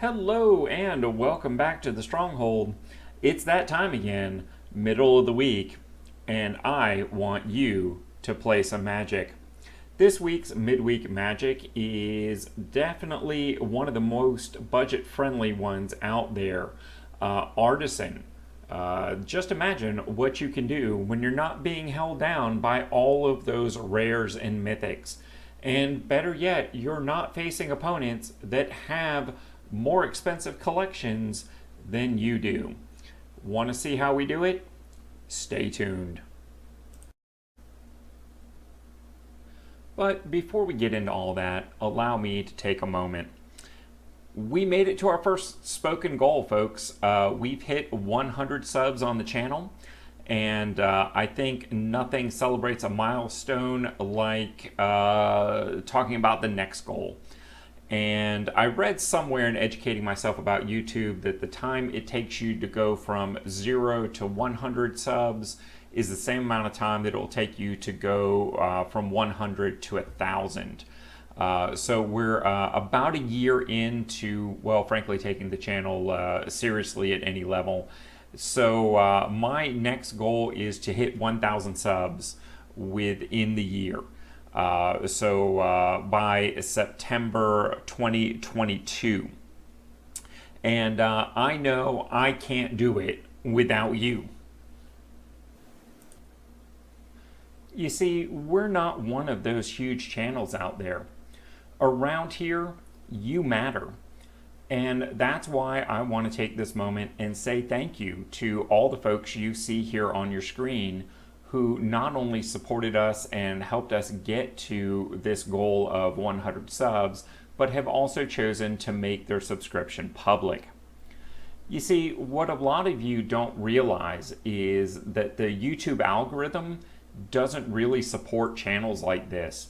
Hello and welcome back to the Stronghold. It's that time again, middle of the week, and I want you to play some Magic. This week's midweek Magic is definitely one of the most budget friendly ones out there. Artisan. Just imagine what you can do when you're not being held down by all of those rares and mythics. And better yet, you're not facing opponents that have more expensive collections than you do. Want to see how we do it? Stay tuned. But before we get into all that, allow me to take a moment. We made it to our first spoken goal, folks. We've hit 100 subs on the channel, and I think nothing celebrates a milestone like talking about the next goal. And I read somewhere in educating myself about YouTube that the time it takes you to go from 0 to 100 subs is the same amount of time that it will take you to go from 100 to 1,000. So we're about a year into, well, frankly, taking the channel seriously at any level. So my next goal is to hit 1,000 subs within the year. By September 2022. And I know I can't do it without you. You see, we're not one of those huge channels out there. Around here, you matter. And that's why I want to take this moment and say thank you to all the folks you see here on your screen who not only supported us and helped us get to this goal of 100 subs, but have also chosen to make their subscription public. You see, what a lot of you don't realize is that the YouTube algorithm doesn't really support channels like this.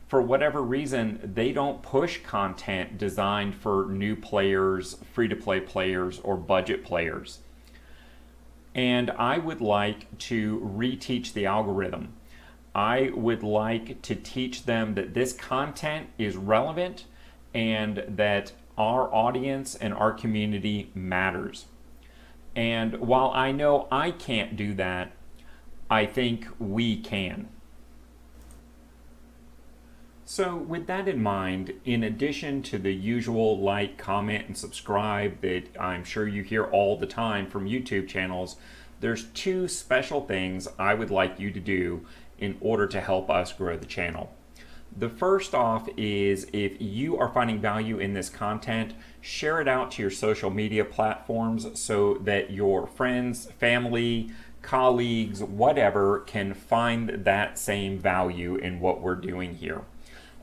For whatever reason, they don't push content designed for new players, free-to-play players, or budget players. And I would like to reteach the algorithm. I would like to teach them that this content is relevant and that our audience and our community matters. And while I know I can't do that, I think we can. So with that in mind, in addition to the usual like, comment, and subscribe that I'm sure you hear all the time from YouTube channels, there's two special things I would like you to do in order to help us grow the channel. The first off is, if you are finding value in this content, share it out to your social media platforms so that your friends, family, colleagues, whatever, can find that same value in what we're doing here.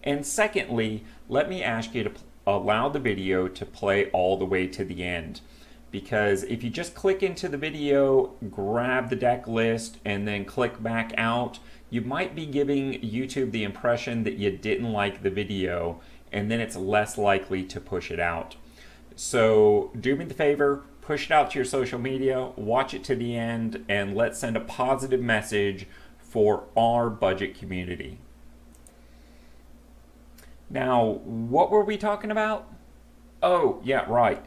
And secondly, let me ask you to allow the video to play all the way to the end. Because if you just click into the video, grab the deck list, and then click back out, you might be giving YouTube the impression that you didn't like the video, and then it's less likely to push it out. So do me the favor, push it out to your social media, watch it to the end, and let's send a positive message for our budget community. Now, what were we talking about? Oh, yeah, right.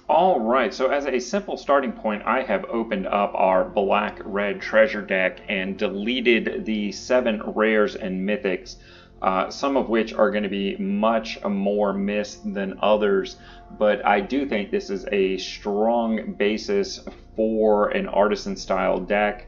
All right, so as a simple starting point, I have opened up our black-red treasure deck and deleted the 7 rares and mythics, some of which are going to be much more missed than others, but I do think this is a strong basis for an Artisan-style deck.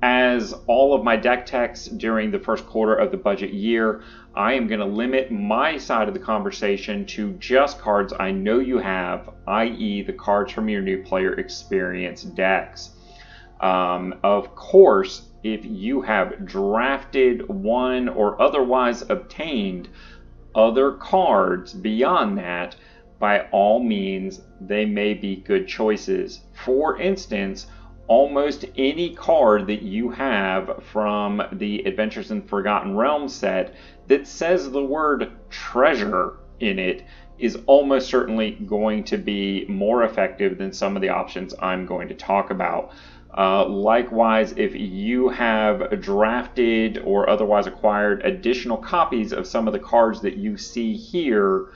As all of my deck techs during the first quarter of the budget year, I am going to limit my side of the conversation to just cards I know you have, i.e. the cards from your new player experience decks. Of course, if you have drafted, won, or otherwise obtained other cards beyond that, by all means, they may be good choices. For instance, almost any card that you have from the Adventures in Forgotten Realms set that says the word treasure in it is almost certainly going to be more effective than some of the options I'm going to talk about. Likewise, if you have drafted or otherwise acquired additional copies of some of the cards that you see here,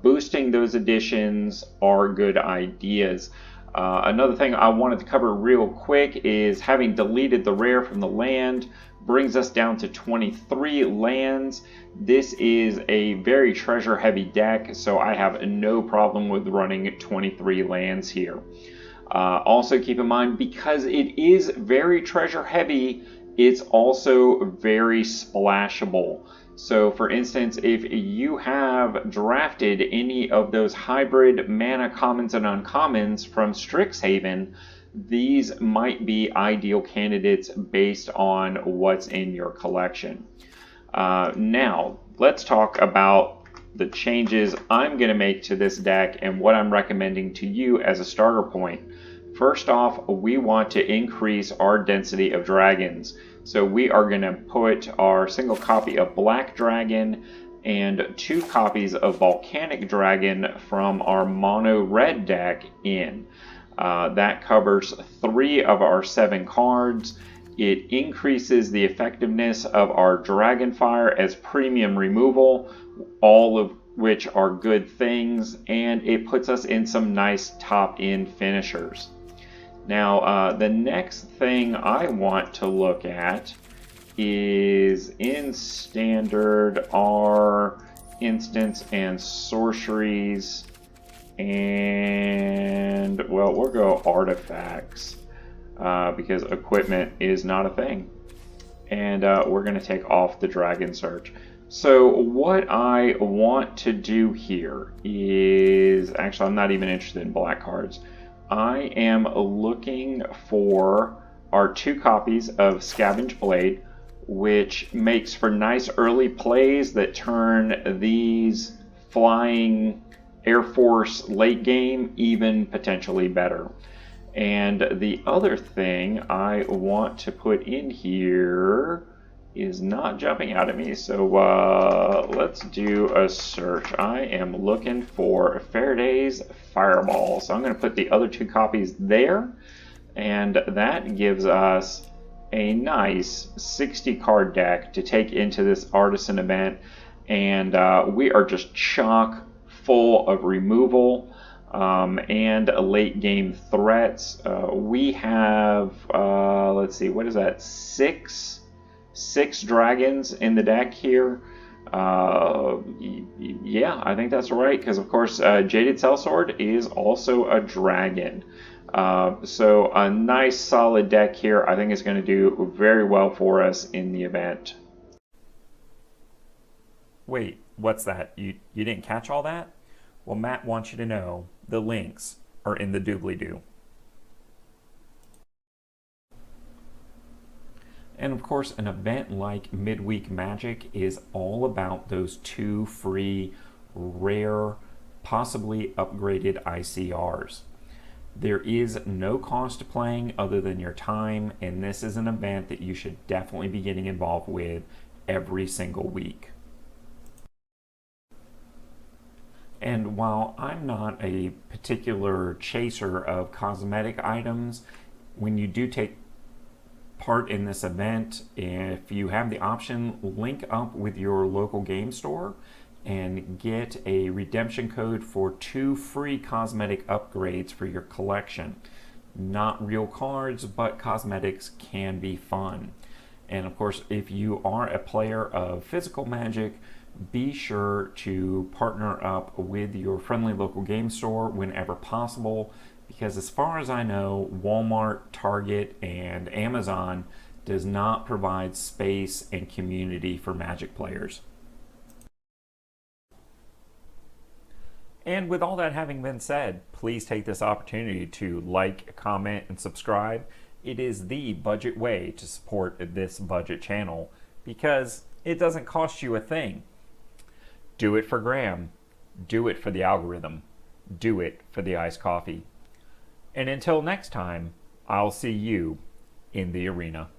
boosting those editions are good ideas. Another thing I wanted to cover real quick is having deleted the rare from the land brings us down to 23 lands. This is a very treasure heavy deck, so I have no problem with running 23 lands here. Also keep in mind, because it is very treasure heavy, it's also very splashable. So for instance, if you have drafted any of those hybrid mana commons and uncommons from Strixhaven, these might be ideal candidates based on what's in your collection. Now, let's talk about the changes I'm going to make to this deck and what I'm recommending to you as a starter point. First off, we want to increase our density of dragons. So we are going to put our single copy of Black Dragon and 2 copies of Volcanic Dragon from our mono red deck in. That covers 3 of our 7 cards. It increases the effectiveness of our Dragonfire as premium removal, all of which are good things, and it puts us in some nice top-end finishers. Now, the next thing I want to look at is in standard our instants and sorceries, and well, we'll go artifacts because equipment is not a thing, and we're going to take off the Dragon Search. So what I want to do here is, actually I'm not even interested in black cards. I am looking for our 2 copies of Scavenge Blade, which makes for nice early plays that turn these flying Air Force late game even potentially better. And the other thing I want to put in here is not jumping out at me, so let's do a search. I am looking for Faraday's Fireball, so I'm going to put the other 2 copies there, and that gives us a nice 60 card deck to take into this Artisan event, and we are just chock full of removal and late game threats. We have let's see, what is that, 6 dragons in the deck here. Yeah, I think that's right, because of course Jaded Sellsword is also a dragon. So a nice solid deck here. I think it's going to do very well for us in the event. Wait, what's that? You didn't catch all that? Well, Matt wants you to know the links are in the doobly-doo. And of course, an event like Midweek Magic is all about those 2 free, rare, possibly upgraded ICRs. There is no cost to playing other than your time, and this is an event that you should definitely be getting involved with every single week. And while I'm not a particular chaser of cosmetic items, when you do take part in this event, if you have the option, link up with your local game store and get a redemption code for 2 free cosmetic upgrades for your collection. Not real cards, but cosmetics can be fun. And of course, if you are a player of physical Magic, be sure to partner up with your friendly local game store whenever possible, because as far as I know, Walmart, Target, and Amazon does not provide space and community for Magic players. And with all that having been said, please take this opportunity to like, comment, and subscribe. It is the budget way to support this budget channel because it doesn't cost you a thing. Do it for Graham. Do it for the algorithm. Do it for the iced coffee. And until next time, I'll see you in the arena.